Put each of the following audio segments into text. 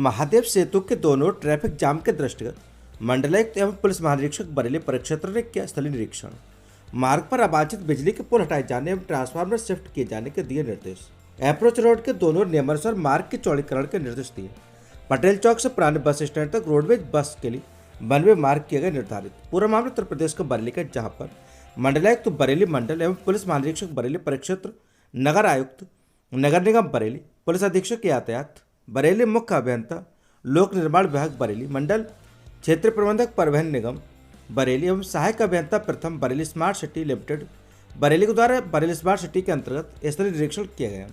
महादेव सेतु के दोनों traffic jam के दृष्टिगत मंडलायुक्त एवं पुलिस महानिरीक्षक बरेली परिक्षेत्र ने किया स्थलीय निरीक्षण। मार्ग पर अवांछित बिजली के पोल हटाए जाने एवं ट्रांसफार्मर शिफ्ट किए जाने के दिए निर्देश। अप्रोच रोड के दोनों नियमानुसार मार्ग के चौड़ीकरण के निर्देश दिए। पटेल चौक से पुराने बस स्टैंड तक रोडवेज बस के लिए 92 मार्ग किए गए निर्धारित। पूरा मामला उत्तर प्रदेश के बरेली का, जहां पर मंडलायुक्त बरेली मंडल एवं पुलिस महानिरीक्षक बरेली परिक्षेत्र, नगर आयुक्त नगर निगम बरेली, पुलिस अधीक्षक यातायात बरेली, मुख्य अभियंता लोक निर्माण विभाग बरेली, मंडल क्षेत्र प्रबंधक परिवहन निगम बरेली एवं सहायक अभियंता प्रथम Bareilly smart city limited Bareilly के द्वारा बरेली स्मार्ट सिटी के अंतर्गत स्थलीय निरीक्षण किया गया।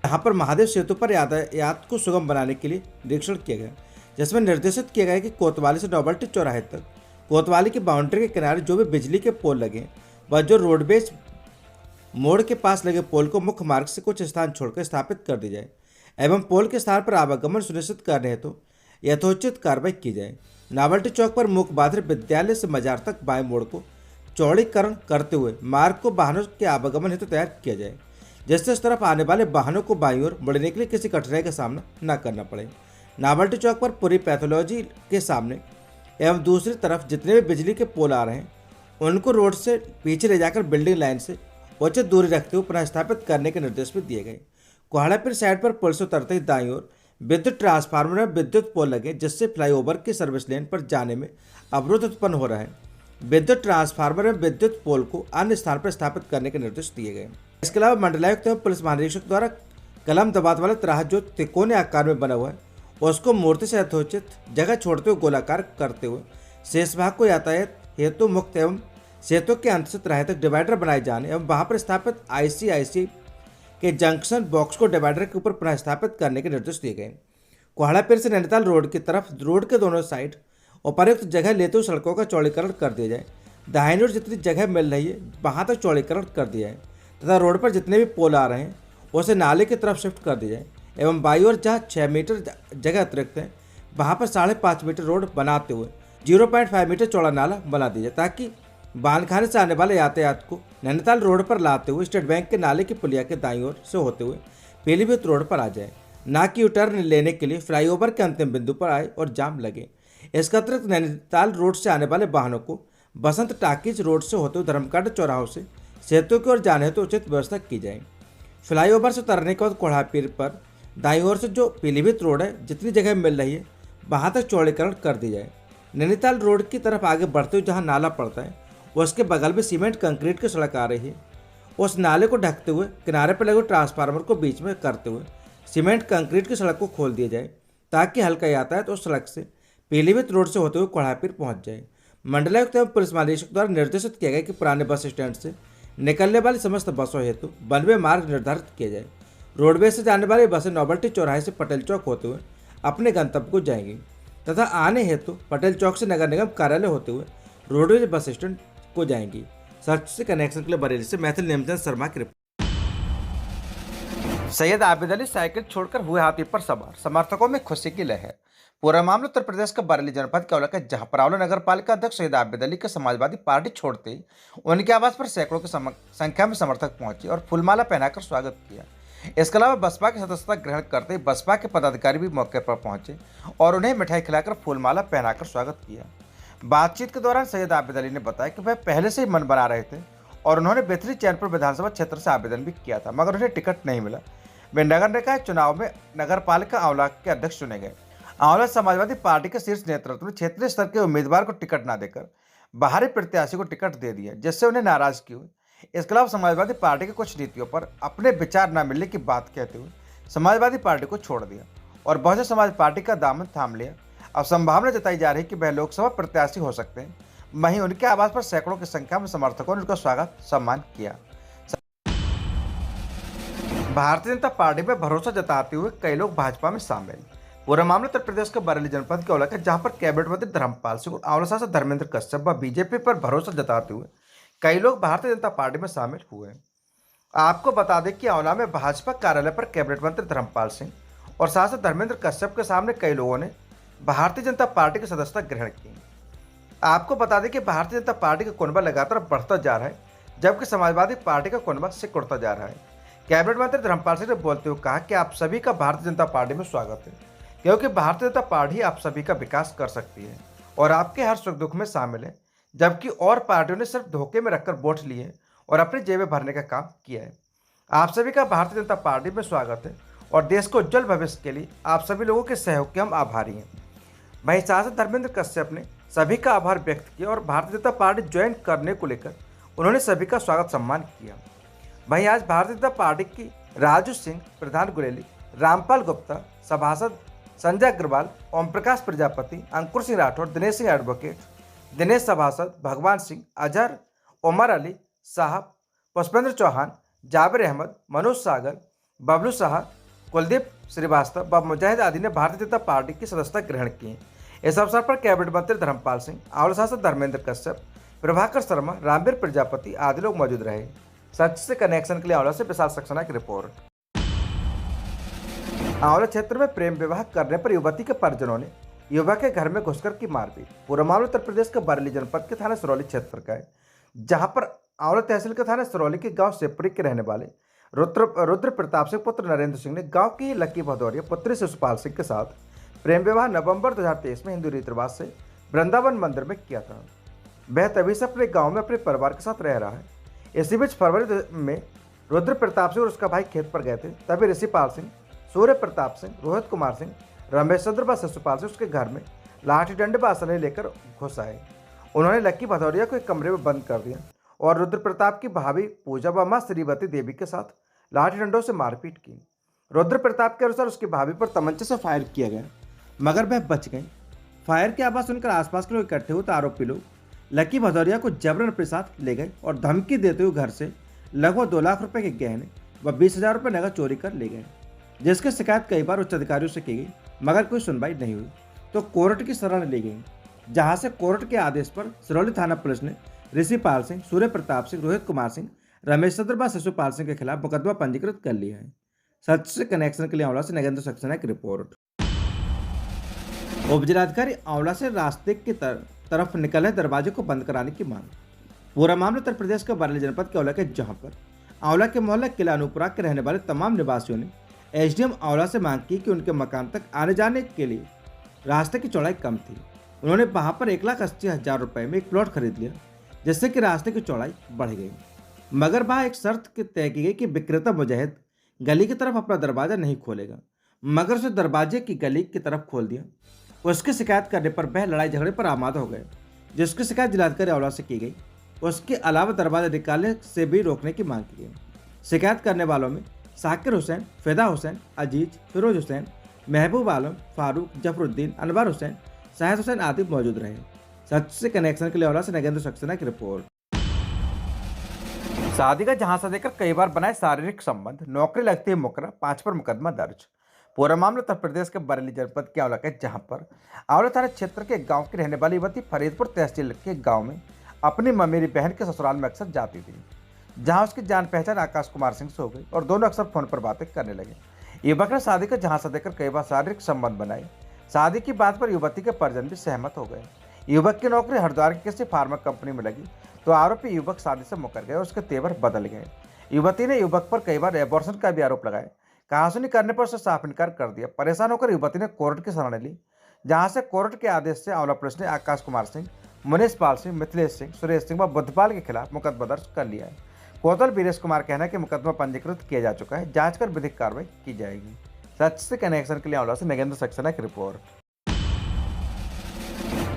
यहाँ पर महादेव सेतु पर यातायात को सुगम बनाने के लिए निरीक्षण किया गया, जिसमें निर्देशित किया गया कि कोतवाली से नोबल्टी चौराहे तक कोतवाली की बाउंड्री के किनारे जो भी बिजली के पोल लगे व जो रोडवेज मोड़ के पास लगे पोल को मुख्य मार्ग से कुछ स्थान छोड़कर स्थापित कर दी जाए एवं पोल के स्थान पर आवागमन सुनिश्चित करने हेतु यथोचित कार्रवाई की जाए। नावल्टी चौक पर मुख्य बाधिर विद्यालय से मजार तक बाएं मोड़ को चौड़ीकरण करते हुए मार्ग को वाहनों के आवागमन हेतु तैयार किया जाए, जिससे इस तरफ आने वाले वाहनों को बाईं ओर मुड़ने के लिए किसी कठिनाई का सामना न करना पड़े। नावल्टी चौक पर पूरी पैथोलॉजी के सामने एवं दूसरी तरफ जितने भी बिजली के पोल आ रहे हैं उनको रोड से पीछे ले जाकर बिल्डिंग लाइन से उचित दूरी रखते हुए पुनः स्थापित करने के निर्देश भी दिए गए। कोहाड़ापीर साइड पर पुल से उतरते ही दाईं ओर विद्युत ट्रांसफार्मर में विद्युत पोल लगे, जिससे फ्लाईओवर की सर्विस लेन पर जाने में अवरोध उत्पन्न हो रहा है। विद्युत ट्रांसफार्मर में विद्युत पोल को अन्य स्थान पर स्थापित करने के निर्देश दिए गए। इसके अलावा मंडलायुक्त एवं पुलिस महानिरीक्षक द्वारा कलम दबात वाला त्राह जो त्रिकोणीय आकार में बना हुआ है उसको मूर्ति से यथोचित जगह छोड़ते हुए गोलाकार करते हुए शेष भाग को यातायात हेतु मुक्त एवं सेतु के अंत से त्राह तक डिवाइडर बनाए जाने एवं वहां पर स्थापित ICIC के जंक्शन बॉक्स को डिवाइडर के ऊपर पुनः स्थापित करने के निर्देश दिए गए। कोहाड़ापीर से नैनीताल रोड की तरफ रोड के दोनों साइड उपयुक्त जगह लेते हुए सड़कों का चौड़ीकरण कर दिया जाए। दाहिनी ओर जितनी जगह मिल रही है वहां तक चौड़ीकरण कर दिया जाए तथा रोड पर जितने भी पोल आ रहे हैं उसे नाले की तरफ शिफ्ट कर दिया जाए एवं बाई ओर जहाँ 6 मीटर जगह अतिरिक्त है वहाँ पर 5.5 मीटर रोड बनाते हुए 0.5 मीटर चौड़ा नाला बना दिया जाए, ताकि बांधखाने से आने वाले यातायात को नैनीताल रोड पर लाते हुए स्टेट बैंक के नाले की पुलिया के दाईं ओर से होते हुए पीलीभीत रोड पर आ जाए, ना कि यूटर्न लेने के लिए फ्लाईओवर के अंतिम बिंदु पर आए और जाम लगे। इसका अतिरिक्त नैनीताल रोड से आने वाले वाहनों को बसंत टाकीज रोड से होते हुए धर्मकांड चौराहों से सेतु की ओर जाने तो उचित व्यवस्था की जाए। फ्लाईओवर से उतरने के बाद कोहाड़ापीर पर दाईं ओर से जो पीलीभीत रोड है जितनी जगह मिल रही है वहाँ तक चौड़ीकरण कर दी जाए। नैनीताल रोड की तरफ आगे बढ़ते हुए जहाँ नाला पड़ता है उसके बगल में सीमेंट कंक्रीट की सड़क आ रही है, उस नाले को ढकते हुए किनारे पर लगे ट्रांसफार्मर को बीच में करते हुए सीमेंट कंक्रीट की सड़क को खोल दिया जाए, ताकि हल्का यातायात उस सड़क से पीलीभीत रोड से होते हुए कोहाड़ापीर पहुंच जाए। मंडलायुक्त एवं पुलिस महानिरीक्षक द्वारा निर्देशित किया गया कि पुराने बस स्टैंड से निकलने वाली समस्त बसों हेतु 92 मार्ग निर्धारित किया जाए। रोडवेज से जाने वाली बसें नोबल्टी चौराहे से पटेल चौक होते हुए अपने गंतव्य को जाएंगी तथा आने हेतु पटेल चौक से नगर निगम कार्यालय होते हुए रोडवेज बस स्टैंड को जाएंगी। सर्च से कनेक्शन के लिए बरेली से मैथिल नेमचंद शर्मा की रिपोर्ट। सैयद आबिद अली साइकिल छोड़कर हुए हाथी पर सवार, समर्थकों में खुशी की लहर। पूरा मामला उत्तर प्रदेश के बरेली जनपद के औला, जहां पर औला नगर पालिका अध्यक्ष सैयद आबिद अली के समाजवादी पार्टी छोड़ते ही उनके आवास पर सैकड़ों की संख्या में समर्थक पहुंचे और फूलमाला पहनाकर स्वागत किया। इसके अलावा बसपा की सदस्यता ग्रहण करते ही बसपा के पदाधिकारी भी मौके पर पहुंचे और उन्हें मिठाई खिलाकर फूलमाला पहनाकर स्वागत किया। बातचीत के दौरान सैयद आबिद अली ने बताया कि वह पहले से ही मन बना रहे थे और उन्होंने बेथरी चैनपुर विधानसभा क्षेत्र से आवेदन भी किया था, मगर उन्हें टिकट नहीं मिला। वे नगर निकाय चुनाव में नगर पालिका आंवला के अध्यक्ष चुने गए। आंवला समाजवादी पार्टी के शीर्ष नेतृत्व ने क्षेत्रीय स्तर के उम्मीदवार को टिकट न देकर बाहरी प्रत्याशी को टिकट दे दिया, जिससे उन्हें नाराजगी हुई। इसके अलावा समाजवादी पार्टी की कुछ नीतियों पर अपने विचार न मिलने की बात कहते हुए समाजवादी पार्टी को छोड़ दिया और बहुजन समाज पार्टी का दामन थाम लिया। अब संभावना जताई जा रही है कि वह लोकसभा प्रत्याशी हो सकते हैं। वहीं उनके आवास पर सैकड़ों की संख्या में समर्थकों ने उनका स्वागत सम्मान किया। भारतीय जनता पार्टी में भरोसा जताते हुए कई लोग भाजपा में शामिल। पूरा मामला उत्तर प्रदेश के बरेली जनपद के औला का, जहां पर कैबिनेट मंत्री धर्मपाल सिंह और आंवला सांसद धर्मेंद्र कश्यप व बीजेपी पर भरोसा जताते हुए कई लोग भारतीय जनता पार्टी में शामिल हुए। आपको बता दें कि आंवला में भाजपा कार्यालय पर कैबिनेट मंत्री धर्मपाल सिंह और सांसद धर्मेंद्र कश्यप के सामने कई लोगों ने भारतीय जनता पार्टी की सदस्यता ग्रहण की। आपको बता दें कि भारतीय जनता पार्टी का कुनबा लगातार बढ़ता जा रहा है, जबकि समाजवादी पार्टी का कुनबा सिकुड़ता जा रहा है। कैबिनेट मंत्री धर्मपाल सिंह ने बोलते हुए कहा कि आप सभी का भारतीय जनता पार्टी में स्वागत है। क्योंकि भारतीय जनता पार्टी आप सभी का विकास कर सकती है और आपके हर सुख दुख में शामिल है, जबकि और पार्टियों ने सिर्फ धोखे में रखकर वोट लिए और अपनी जेबें भरने का काम किया है। आप सभी का भारतीय जनता पार्टी में स्वागत है और देश को उज्जवल भविष्य के लिए आप सभी लोगों के सहयोग के हम आभारी हैं। वहीं सांसद धर्मेंद्र कश्यप ने सभी का आभार व्यक्त किया और भारतीय जनता पार्टी ज्वाइन करने को लेकर उन्होंने सभी का स्वागत सम्मान किया। वहीं आज भारतीय जनता पार्टी की राजू सिंह, प्रधान गुलेली, रामपाल गुप्ता, सभासद संजय अग्रवाल, ओम प्रकाश प्रजापति, अंकुर सिंह राठौर, दिनेश सिंह एडवोकेट, दिनेश सभासद, भगवान सिंह, अजहर, उमर अली साहब, पुष्पेंद्र चौहान, जाबिर अहमद, मनोज सागर, बबलू शाह, कुलदीप श्रीवास्तव व मुजाहिद आदि ने भारतीय जनता पार्टी की सदस्यता ग्रहण की। इस अवसर पर कैबिनेट मंत्री धर्मपाल सिंह, आंवला सांसद धर्मेंद्र कश्यप, प्रभाकर शर्मा, रामवीर प्रजापति आदि लोग मौजूद रहे। सच से कनेक्शन के लिए आंवला से विशाल सक्सेना की रिपोर्ट। आंवला क्षेत्र में प्रेम विवाह करने पर युवती के परिजनों ने युवक के घर में घुसकर की मारपीट। पूरा मामला उत्तर प्रदेश के बरेली जनपद के थाना सिरौली क्षेत्र का है, जहां पर आंवला तहसील के थाना सिरौली के गांव सेपरी के रहने वाले रुद्र प्रताप सिंह पुत्र नरेंद्र सिंह ने गांव की लकी भदौरिया पुत्री शिशुपाल सिंह के साथ प्रेम विवाह नवंबर 2023 में हिंदू रीति रिवाज से वृंदावन मंदिर में किया था। वह तभी से अपने गांव में अपने परिवार के साथ रह रहा है। इसी बीच फरवरी में रुद्र प्रताप सिंह और उसका भाई खेत पर गए थे, तभी ऋषिपाल सिंह, सूर्य प्रताप सिंह, रोहित कुमार सिंह, रमेश चंद्र व शिशुपाल सिंह उसके घर में लाठी डंडे व असले लेकर घुस आए। उन्होंने लक्की भदौरिया को एक कमरे में बंद कर दिया और रुद्र प्रताप की भाभी पूजा व मां श्रीवती देवी के साथ लाठी डंडों से मारपीट की। रुद्र प्रताप के अनुसार उसकी भाभी पर तमंचे से फायर किया गया, मगर वह बच गई। फायर की आवाज़ सुनकर आसपास के लोग इकट्ठे हुए तो आरोपी लोग लक्की भदौरिया को जबरन अपने साथ ले गए और धमकी देते हुए घर से लगभग 2 लाख रुपए के गहने व 20,000 रुपये नकद चोरी कर ले गए, जिसकी शिकायत कई बार उच्च अधिकारियों से की गई, मगर कोई सुनवाई नहीं हुई तो कोर्ट की शरण ली गई, जहां से कोर्ट के आदेश पर सिरौली थाना पुलिस ने ऋषिपाल सिंह, सूर्य प्रताप सिंह, रोहित कुमार सिंह, रमेश चंद्र व शिशुपाल सिंह के खिलाफ मुकदमा पंजीकृत कर लिया है। सच से कनेक्शन के लिए आंवला से नगेंद्र सक्सेना की रिपोर्ट। उप जिलाधिकारी आंवला से रास्ते की तरफ निकले दरवाजे को बंद कराने की मांग। पूरा मामला उत्तर प्रदेश के बरेली जनपद के आंवला के, जहां पर आंवला के मोहल्ला किला अनुपुरा के रहने वाले तमाम निवासियों ने एसडीएम आंवला से मांग की कि उनके मकान तक आने जाने के लिए रास्ते की चौड़ाई कम थी। उन्होंने वहां पर 1,80,000 रुपये में एक प्लॉट खरीद लिया, जिससे कि रास्ते की चौड़ाई बढ़ गई, मगर वहाँ एक शर्त तय की गई कि विक्रेता मुजाहिद गली की तरफ अपना दरवाजा नहीं खोलेगा, मगर उसे दरवाजे की गली की तरफ खोल दिया। उसकी शिकायत करने पर वह लड़ाई झगड़े पर आमादा हो गए, जिसकी शिकायत जिलाधिकारी आंवला से की गई। उसके अलावा दरवाजा निकालने से भी रोकने की मांग की गई। शिकायत करने वालों में साकिर हुसैन, फिदा हुसैन, अजीज, फिरोज हुसैन, महबूब आलम, फारूक, जफरुद्दीन, अनवर हुसैन, शाहिद हुसैन आदि मौजूद रहे। सच से कनेक्शन के लिए आंवला से नगेंद्र सक्सेना की रिपोर्ट। शादी का झांसा देकर कई बार बनाए शारीरिक संबंध, नौकरी लगती है मुकरा, 5 पर मुकदमा दर्ज। पूरा मामला उत्तर प्रदेश के बरेली जनपद के आंवला का, जहां पर आंवला थाना क्षेत्र के गांव की रहने वाली युवती फरीदपुर तहसील के गांव में अपनी ममेरी बहन के ससुराल में अक्सर जाती थी, जहां उसकी जान पहचान आकाश कुमार सिंह से हो गई और दोनों अक्सर फोन पर बातें करने लगे। युवक ने शादी का झांसा देकर कई बार शारीरिक संबंध बनाए। शादी की बात पर युवती के परिजन भी सहमत हो गए। युवक की नौकरी हरिद्वार की किसी फार्मा कंपनी में लगी तो आरोपी युवक शादी से मुकर गए और उसके तेवर बदल गए। युवती ने युवक पर कई बार एबॉर्शन का भी आरोप लगाया। कहासुनी करने पर उसे साफ इनकार कर दिया। परेशान होकर युवती ने कोर्ट की शरण ली, जहां से कोर्ट के आदेश से आंवला पुलिस ने आकाश कुमार सिंह, मुनीश पाल सिंह, मिथिलेश सिंह, सुरेश सिंह व बुद्धपाल के खिलाफ मुकदमा दर्ज कर लिया है। कोतवाल वीरेश कुमार कहना है कि मुकदमा पंजीकृत किया जा चुका है, जांच कर विधिक कार्रवाई की जाएगी। सच से कनेक्शन के लिए आंवला से नगेंद्र सक्सेना की रिपोर्ट।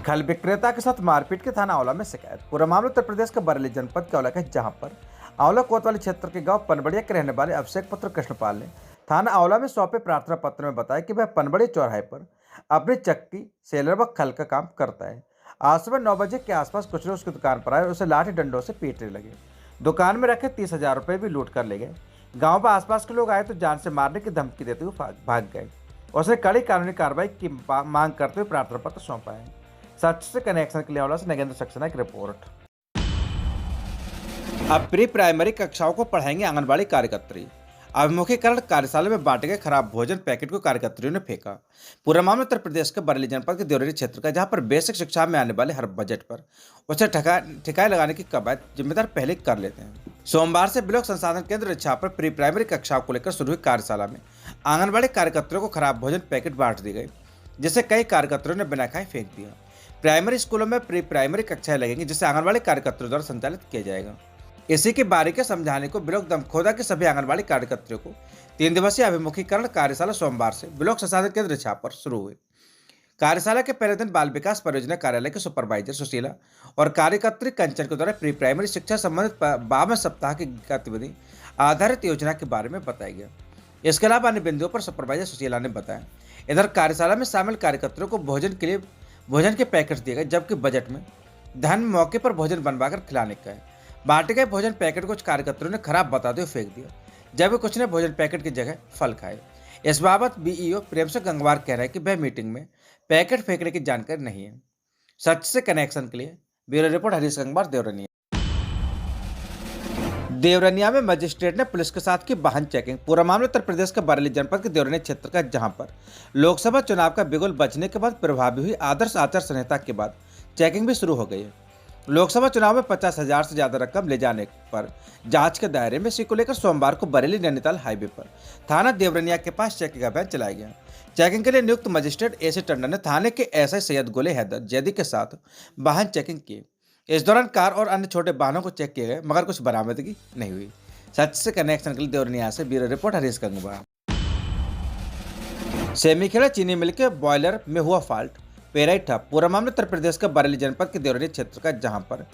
खल विक्रेता के साथ मारपीट के थाना आंवला में शिकायत। पूरा मामला उत्तर प्रदेश के बरेली जनपद के आंवला का, जहां पर आंवला कोतवाली क्षेत्र के गांव पनबड़िया के रहने वाले अभिषेक पुत्र कृष्णपाल ने थाना आंवला में सौंपे प्रार्थना पत्र में बताया कि वह पनबड़िया चौराहे पर अपनी चक्की, सेलर व खल का काम करता है। आज सुबह 9 बजे के आसपास कुछ लोग उसकी दुकान पर आए और उसे लाठी डंडों से पीटने लगे। दुकान में रखे 30,000 रुपये भी लूट कर ले गए। गांव व आसपास के लोग आए तो जान से मारने की धमकी देते हुए भाग गए। उसने कड़ी कानूनी कार्रवाई की मांग करते हुए प्रार्थना पत्र सौंपा है। सच से कनेक्शन के लिए आंवला से नगेंद्र सक्सेना की रिपोर्ट। अब प्री प्राइमरी कक्षाओं को पढ़ाएंगे आंगनबाड़ी कार्यकर्त्री। अभिमुखीकरण कार्यशाला में बांटे गए खराब भोजन पैकेट को कार्यकर्त्रियों ने फेंका। पूरा मामला उत्तर प्रदेश के बरेली जनपद के देवरिया क्षेत्र का, जहां पर बेसिक शिक्षा में आने वाले हर बजट पर उसे ठिकाए लगाने की कवायद जिम्मेदार पहले कर लेते हैं। सोमवार से ब्लॉक संसाधन केंद्र इच्छा पर प्री प्राइमरी कक्षाओं को लेकर शुरू हुई कार्यशाला में आंगनबाड़ी कार्यकर्ताओं को खराब भोजन पैकेट बांट दी गई, जिसे कई कार्यकर्ताओं ने बिना खाए फेंक दिया। प्राइमरी स्कूलों में प्री प्राइमरी कक्षाएं लगेंगी, जिसे आंगनबाड़ी कार्यकर्ताओं द्वारा संचालित किया जाएगा। इसी की बारीकी समझाने को ब्लॉक दमखोदा के सभी आंगनबाड़ी कार्यकर्ताओं को 3 दिवसीय अभिमुखीकरण कार्यशाला सोमवार से ब्लॉक संसाधन केंद्र छापर शुरू हुई। कार्यशाला के पहले दिन बाल विकास परियोजना कार्यालय के सुपरवाइजर सुशीला और कार्यकर्त्री कंचन के द्वारा प्री प्राइमरी शिक्षा संबंधित 52 सप्ताह की गतिविधि आधारित योजना के बारे में बताया गया। इसके अलावा अन्य बिंदुओं पर सुपरवाइजर सुशीला ने बताया। इधर कार्यशाला में शामिल कार्यकर्ताओं को भोजन के लिए भोजन के पैकेट दिए गए, जबकि बजट में धन मौके पर भोजन बनवाकर खिलाने का है। बांटे गए भोजन पैकेट कुछ कार्यकर्ताओं ने खराब बताते हुए फेंक दिया, जबकि कुछ ने भोजन पैकेट की जगह फल खाए। इस बाबत बीईओ प्रेमचंद गंगवार कह रहे हैं कि वह मीटिंग में पैकेट फेंकने की जानकारी नहीं है। सच से कनेक्शन के लिए ब्यूरो रिपोर्ट हरीश गंगवार, देवरनिया। देवरनिया में मजिस्ट्रेट ने पुलिस के साथ की वाहन चेकिंग। पूरा मामला उत्तर प्रदेश के बरेली जनपद के देवरनिया क्षेत्र का, जहां पर लोकसभा चुनाव का बिगुल बजने के बाद प्रभावी हुई आदर्श आचार संहिता के बाद चेकिंग भी शुरू हो गई है। लोकसभा चुनाव में 50,000 से ज्यादा रकम ले जाने पर जांच के दायरे में इसी को लेकर सोमवार को बरेली नैनीताल हाईवे पर थाना देवरनिया के पास चेकिंग अभियान चलाया गया। चेकिंग के लिए नियुक्त मजिस्ट्रेट एसी टंडन ने थाने के एसआई सैयद गोले हैदर जैदी के साथ वाहन चेकिंग की। इस दौरान कार और अन्य छोटे वाहनों को चेक किए गए, मगर कुछ बरामदगी नहीं हुई। सच से कनेक्शन के लिए देवरनिया से ब्यूरो रिपोर्ट हरीश गंगवार। सेमीखेड़ा चीनी मिल के बॉयलर में हुआ फाल्ट, पेराई ठप। पूरा मामला उत्तर प्रदेश के बरेली जनपद के देवरनिया क्षेत्र का, जहां पर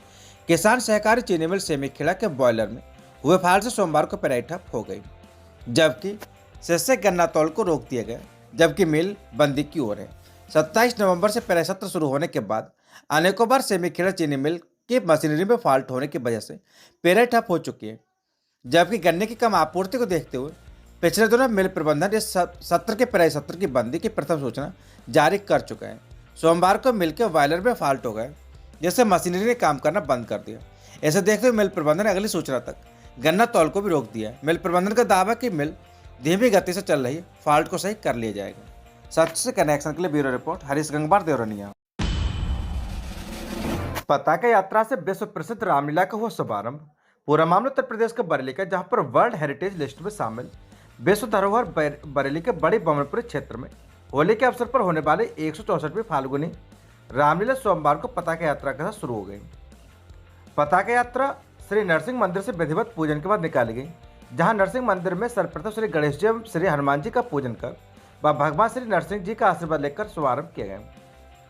किसान सहकारी चीनी मिल सेमीखेड़ा के बॉयलर में हुए फाल्ट से सोमवार को पेराई ठप हो गई, जबकि शेष गन्ना तौल को रोक दिया गया, जबकि मिल बंदी की ओर है। 27 नवंबर से पेराई सत्र शुरू होने के बाद अनेकों बार सेमीखेड़ा चीनी मिल की मशीनरी में फॉल्ट होने की वजह से पेराई ठप हो चुकी है, जबकि गन्ने की कम आपूर्ति को देखते हुए पिछले दिनों मिल प्रबंधन इस सत्र के पेराई सत्र की बंदी की प्रथम सूचना जारी कर चुका है। सोमवार को मिल के बॉयलर में फॉल्ट हो गए, जिससे मशीनरी ने काम करना बंद कर दिया। ऐसे देखते हुए मिल प्रबंधन ने अगली सूचना तक गन्ना तौल को भी रोक दिया है। मिल प्रबंधन का दावा कि मिल धीमी गति से चल रही है, फॉल्ट को सही कर लिया जाएगा। सच से कनेक्शन के लिए ब्यूरो रिपोर्ट हरीश गंगवार, देवरनिया। पताका यात्रा से विश्व प्रसिद्ध रामलीला का हुआ शुभारंभ। पूरा मामला उत्तर प्रदेश के बरेली का, जहां पर वर्ल्ड हेरिटेज लिस्ट में शामिल विश्व धरोहर बरेली के बड़ी बमनपुरी क्षेत्र में होली के अवसर पर होने वाले 164वीं फाल्गुनी रामलीला सोमवार को पताका यात्रा के साथ शुरू हो गई। पताका यात्रा श्री नरसिंह मंदिर से विधिवत पूजन के बाद निकाली गई, जहां नरसिंह मंदिर में सर्वप्रथम श्री गणेश जी एवं श्री हनुमान जी का पूजन कर व भगवान श्री नरसिंह जी का आशीर्वाद लेकर शुभारंभ किया गया।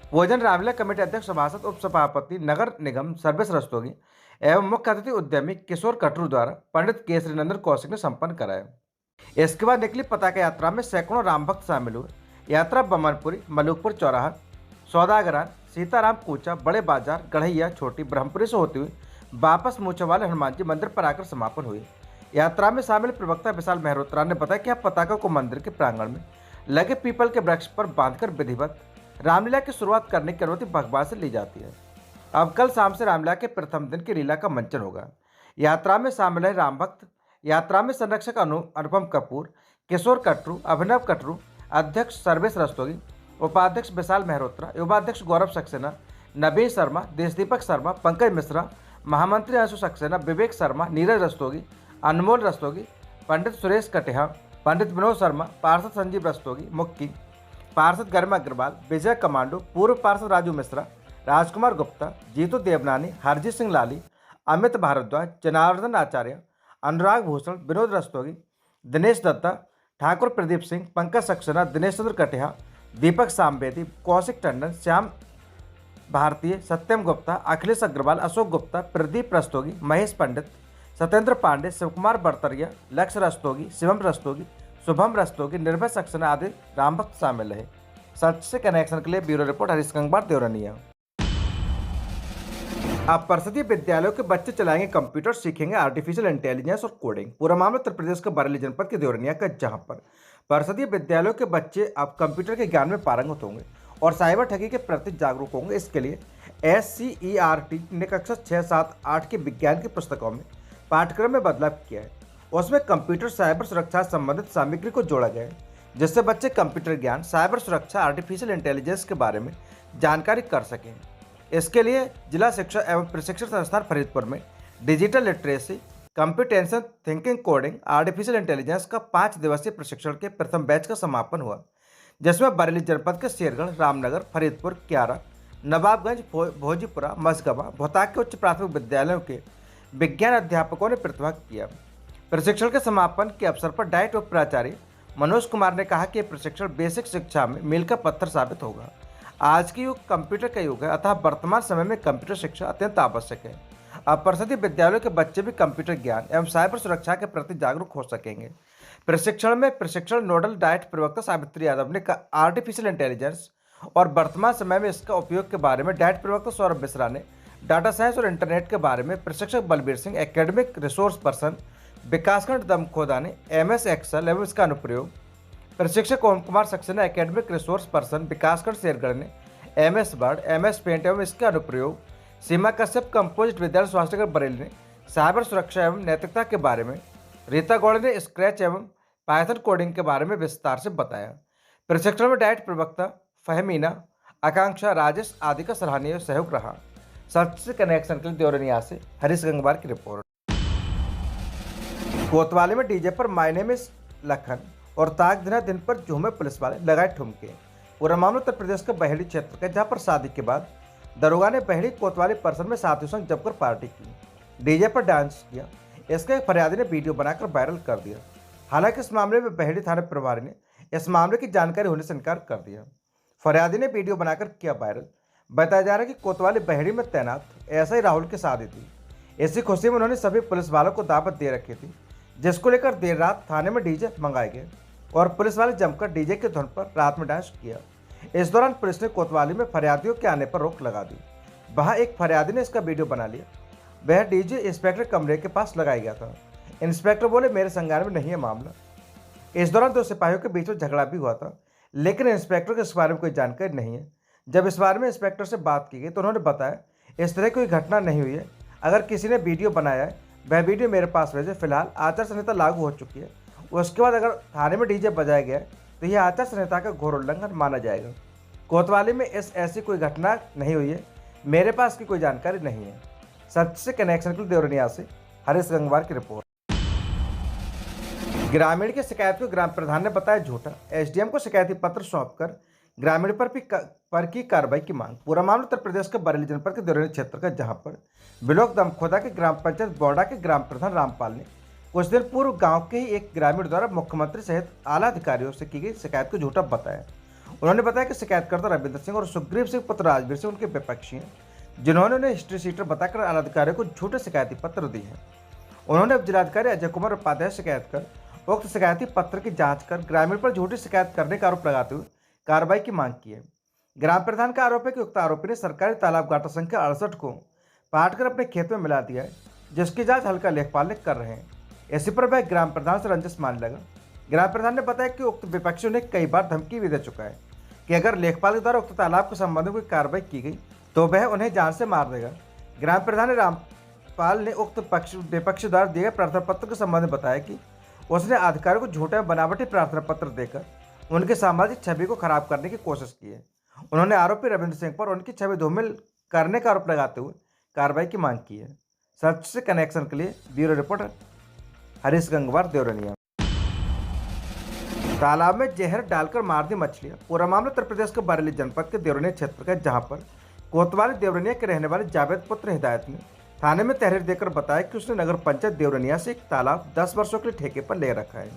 पूजन रामलीला कमेटी अध्यक्ष सभासद उप सभापति नगर निगम सर्वेश रस्तोगी एवं मुख्य अतिथि उद्यमी किशोर कटरू द्वारा पंडित केसरी नंदन कौशिक ने संपन्न कराया। इसके बाद निकली पताका यात्रा में सैकड़ों राम भक्त शामिल हुए। यात्रा बमनपुरी, मलुकपुर चौराहा, सौदागरान, सीताराम कूचा, बड़े बाजार, गढ़ैया, छोटी ब्रह्मपुरी से होती हुई वापस मूछवाले हनुमान जी मंदिर पर आकर समापन हुई। यात्रा में शामिल प्रवक्ता विशाल मेहरोत्रा ने बताया कि पताका को मंदिर के प्रांगण में लगे पीपल के वृक्ष पर बांधकर विधिवत रामलीला की शुरुआत करने की अनुमति भगवान से ली जाती है। अब कल शाम से रामलीला के प्रथम दिन की लीला का मंचन होगा। यात्रा में शामिल है राम भक्त। यात्रा में संरक्षक अनुपम कपूर, किशोर कटरू, अभिनव कटरू, अध्यक्ष सर्वेश रस्तोगी, उपाध्यक्ष विशाल मेहरोत्रा, उपाध्यक्ष गौरव सक्सेना, नबीन शर्मा, देशदीपक शर्मा, पंकज मिश्रा, महामंत्री अंशु सक्सेना, विवेक शर्मा, नीरज रस्तोगी, अनमोल रस्तोगी, पंडित सुरेश कटिहा, पंडित विनोद शर्मा, पार्षद संजीव रस्तोगी, मुक्की, पार्षद गरिमा अग्रवाल, विजय कमांडो, पूर्व पार्षद राजू मिश्रा, राजकुमार गुप्ता, जीतू देवनानी, हरजीत सिंह लाली, अमित भारद्वाज, जनार्दन आचार्य, अनुराग भूषण, विनोद रस्तोगी, दिनेश दत्ता, ठाकुर प्रदीप सिंह, पंकज सक्सेना, दिनेश चंद्र कटिहा, दीपक सांबेदी, कौशिक टंडन, श्याम भारतीय, सत्यम गुप्ता, अखिलेश अग्रवाल, अशोक गुप्ता, प्रदीप रस्तोगी, महेश पंडित, सत्येंद्र पांडे, शिवकुमार बड़तरिया, लक्ष्य रस्तोगी, शिवम रस्तोगी, शुभम रस्तोगी, निर्भय सक्सेना आदि राम भक्त शामिल रहे। सच से कनेक्शन के लिए ब्यूरो रिपोर्ट हरीश गंगवार, देवरनिया। अब परिषदीय विद्यालयों के बच्चे चलाएंगे कंप्यूटर, सीखेंगे आर्टिफिशियल इंटेलिजेंस और कोडिंग। पूरा मामला उत्तर प्रदेश के बरेली जनपद के देवरनिया का, जहां पर परिषदीय विद्यालयों के बच्चे अब कंप्यूटर के ज्ञान में पारंगत होंगे और साइबर ठगी के प्रति जागरूक होंगे। इसके लिए SCERT ने कक्षा 6, 7, 8 के विज्ञान की पुस्तकों में पाठ्यक्रम में बदलाव किया है। उसमें कंप्यूटर साइबर सुरक्षा से संबंधित सामग्री को जोड़ा गया है, जिससे बच्चे कंप्यूटर ज्ञान, साइबर सुरक्षा, आर्टिफिशियल इंटेलिजेंस के बारे में जानकारी कर सकें। इसके लिए जिला शिक्षा एवं प्रशिक्षण संस्थान फरीदपुर में digital literacy, computational thinking coding artificial intelligence का 5 दिवसीय प्रशिक्षण के प्रथम बैच का समापन हुआ, जिसमें बरेली जनपद के शेरगढ़, रामनगर, फरीदपुर, क्यारा, नवाबगंज, भोजीपुरा, मसगवा, भोताक के उच्च प्राथमिक विद्यालयों के विज्ञान अध्यापकों ने प्रतिभाग किया। प्रशिक्षण के समापन के अवसर पर डाइट उप प्राचार्य मनोज कुमार ने कहा कि यह प्रशिक्षण बेसिक शिक्षा में मील का पत्थर साबित होगा। आज की युग कंप्यूटर का युग है, अतः वर्तमान समय में कंप्यूटर शिक्षा अत्यंत आवश्यक है। अब परिषदीय विद्यालयों के बच्चे भी कंप्यूटर ज्ञान एवं साइबर सुरक्षा के प्रति जागरूक हो सकेंगे। प्रशिक्षण में प्रशिक्षण नोडल डाइट प्रवक्ता सावित्री यादव ने आर्टिफिशियल इंटेलिजेंस और वर्तमान समय में इसका उपयोग के बारे में, डाइट प्रवक्ता सौरभ मिश्रा ने डाटा साइंस और इंटरनेट के बारे में, प्रशिक्षक Balbir Singh, academic resource person विकासखंड दमखोदा ने MS एक्सेल एवं इसका अनुप्रयोग, प्रशिक्षक Om Kumar Saxena, academic resource person विकासखंड शेरगढ़ ने MS वर्ड, MS पेंट एवं इसका अनुप्रयोग, सीमा कश्यप कंपोजिट विद्यालय स्वास्थ्य बरेली ने साइबर सुरक्षा एवं नैतिकता के बारे में, रीता गौड़ ने स्क्रैच एवं पाइथन कोडिंग के बारे में विस्तार से बताया। प्रशिक्षण में डाइट प्रवक्ता फहमीना, आकांक्षा, राजेश आदि का सराहनीय सहयोग रहा। सच से कनेक्शन के लिए देवरनिया से हरीश गंगवार की रिपोर्ट। कोतवाली में डीजे पर माय नेम इज लखन और ताक दिन पर झूमे पुलिस वाले, लगाए ठुमके। पूरा मामला उत्तर प्रदेश के बहेड़ी क्षेत्र का, जहां पर शादी के बाद दरोगा ने बहेड़ी कोतवाली परिसर में साथियों संग जमकर पार्टी की, डीजे पर डांस किया। इसका एक फरियादी ने वीडियो बनाकर वायरल कर दिया। हालांकि इस मामले में बहेड़ी थाना प्रभारी ने इस मामले की जानकारी होने से इनकार कर दिया। फरियादी ने वीडियो बनाकर किया वायरल। बताया जा रहा है कि कोतवाली बहेड़ी में तैनात एसआई राहुल की शादी थी। इसी खुशी में उन्होंने सभी पुलिस वालों को दावत दे रखी थी, जिसको लेकर देर रात थाने में डीजे मंगाए गए और पुलिस वाले जमकर डीजे की धुन पर रात में डांस किया। इस दौरान पुलिस ने कोतवाली में फरियादियों के आने पर रोक लगा दी। वहां एक फरियादी ने इसका वीडियो बना लिया। वह डीजे इंस्पेक्टर कमरे के पास लगाया गया था। इंस्पेक्टर बोले, मेरे संज्ञान में नहीं है मामला। इस दौरान दो सिपाहियों के बीच में झगड़ा भी हुआ था, लेकिन इंस्पेक्टर को इस बारे में कोई जानकारी नहीं है। जब इस बारे में इंस्पेक्टर से बात की गई तो उन्होंने बताया, इस तरह कोई घटना नहीं हुई है। अगर किसी ने वीडियो बनाया है, वह वीडियो मेरे पास भेजे। फिलहाल आचार संहिता लागू हो चुकी है। उसके बाद अगर थाने में डीजे बजाया गया तो यह आचार संहिता का घोर उल्लंघन माना जाएगा। कोतवाली में ऐसी कोई घटना नहीं हुई है। मेरे पास की कोई जानकारी नहीं है। सच से कनेक्शन के लिए देवरनिया से हरीश गंगवार की रिपोर्ट। ग्रामीण की शिकायत को ग्राम प्रधान ने बताया झूठा। SDM को शिकायती पत्र सौंपकर ग्रामीण पर की कार्रवाई की मांग। पूरा मामला उत्तर प्रदेश के बरेली जनपद के देवरिया क्षेत्र का, जहां पर ब्लॉक दमखोदा के ग्राम पंचायत बौड़ा के ग्राम प्रधान रामपाल ने कुछ दिन पूर्व गांव के ही एक ग्रामीण द्वारा मुख्यमंत्री सहित आला अधिकारियों से की गई शिकायत को झूठा बताया। उन्होंने बताया कि शिकायतकर्ता रविंद्र सिंह और सुग्रीव सिंह पुत्र राजवीर सिंह उनके विपक्षी हैं, जिन्होंने उन्हें हिस्ट्री शीटर बताकर आला अधिकारियों को झूठे शिकायती पत्र दिए हैं। उन्होंने जिलाधिकारी अजय कुमार उपाध्याय शिकायत कर उक्त शिकायती पत्र की जांच कर ग्रामीण पर झूठी शिकायत करने का आरोप लगाते हुए कार्रवाई की मांग की है। ग्राम प्रधान का आरोप है कि उक्त आरोपी ने सरकारी तालाब घाटा संख्या 68 को पाट कर अपने खेत में मिला दिया है, जिसकी जांच हल्का लेखपाल कर रहे हैं। इसी पर वह ग्राम प्रधान से रंजिश मानने लगा। ग्राम प्रधान ने बताया कि उक्त विपक्षी ने कई बार धमकी भी दे चुका है कि अगर लेखपाल के द्वारा उक्त तालाब के संबंध में कोई कार्रवाई की गई तो वह उन्हें जान से मार देगा। ग्राम प्रधान रामपाल ने उक्त विपक्षी द्वारा दिए गए प्रार्थना पत्र के संबंध में बताया कि उसने अधिकारियों को झूठे बनावटी प्रार्थना पत्र देकर उनकी सामाजिक छवि को खराब करने की कोशिश की है। उन्होंने आरोपी रविंद्र सिंह पर उनकी छवि धूमिल करने का आरोप लगाते हुए कार्रवाई की मांग की है। सच से कनेक्शन के लिए ब्यूरो रिपोर्टर हरीश गंगवार, देवरनिया। तालाब में जहर डालकर मार दी मछलियां। पूरा मामला उत्तर प्रदेश के बरेली जनपद के देवरनिया क्षेत्र का, जहां पर कोतवाली देवरनिया के रहने वाले जावेद पुत्र हिदायत ने थाने में तहरीर देकर बताया कि उसने नगर पंचायत देवरनिया से एक तालाब 10 वर्षों के लिए ठेके पर ले रखा है,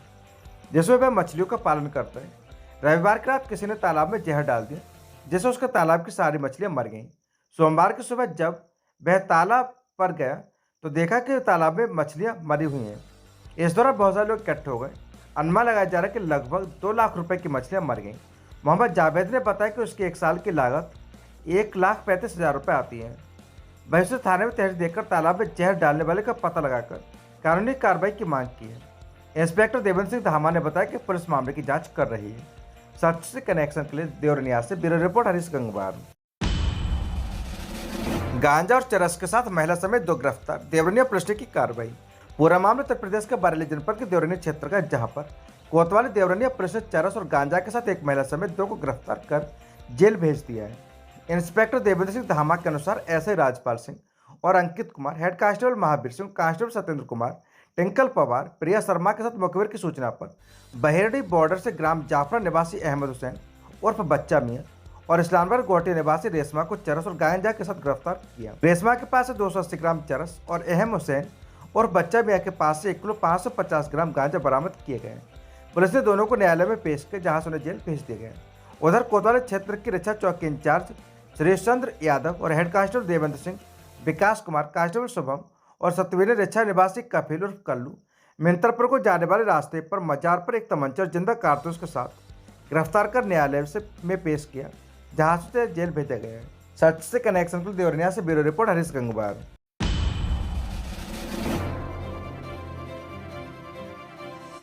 जिसमें वह मछलियों का पालन करता है। रविवार की रात किसी ने तालाब में जहर डाल दिया, जिससे उसके तालाब की सारी मछलियां मर गईं। सोमवार की सुबह जब वह तालाब पर गया तो देखा कि तालाब में मछलियां मरी हुई हैं। इस दौरान बहुत सारे लोग इकट्ठे हो गए। अनुमान लगाया जा रहा है कि लगभग 2 लाख रुपए की मछलियां मर गईं। मोहम्मद जावेद ने बताया कि उसकी 1 साल की लागत 1,35,000 रुपये आती है। वह उसे थाने में तहरीर देकर तालाब में जहर डालने वाले का पता लगाकर कानूनी कार्रवाई की मांग की है। इंस्पेक्टर देवेंद्र सिंह धामा ने बताया कि पुलिस मामले की जांच कर रही है। सच से कनेक्शन के लिए देवरनिया से ब्यूरो रिपोर्ट हरीश गंगवार। गांजा और चरस के साथ महिला समेत 2 गिरफ्तार, देवरनिया पुलिस ने की कार्रवाई। पूरा मामला उत्तर प्रदेश के बरेली जनपद के देवरनिया क्षेत्र का, जहां पर कोतवाली देवरनिया पुलिस ने चरस और गांजा के साथ एक महिला समेत 2 को गिरफ्तार कर जेल भेज दिया है। इंस्पेक्टर देवेंद्र सिंह धामा के अनुसार एसआई राजपाल सिंह और Ankit Kumar, head constable Mahavir Singh, constable Satyendra Kumar, Tinkal Pawar Priya Sharma के साथ मुखबिर की सूचना पर बहेड़ी बॉर्डर से ग्राम जाफरा निवासी अहमद हुसैन उर्फ बच्चा मियाँ और इस्लामाबाद गोटी निवासी रेशमा को चरस और गांजा के साथ गिरफ्तार किया। रेशमा के पास से 280 ग्राम चरस और अहम हुसैन और बच्चा मियाँ के पास से 1 किलो 550 ग्राम गांजा बरामद किए गए। पुलिस ने दोनों को न्यायालय में पेश किया, जहां से उन्हें जेल भेज दिए गए। उधर कोतवाली क्षेत्र की रक्षा चौकी इंचार्ज सुरेश चंद्र यादव और हेड कांस्टेबल देवेंद्र सिंह, विकास कुमार, कांस्टेबल शुभम और सतवीर रिछा निवासी कपिल उर्फ कल्लू मिंतरपुर को जाने वाले रास्ते पर मजार पर एक तमंचा और जिंदा कारतूस के साथ गिरफ्तार कर न्यायालय में पेश किया, जहां से जेल भेजा गया है। सच से कनेक्शन के लिए देवरिया से ब्यूरो रिपोर्ट हरीश गंगवार।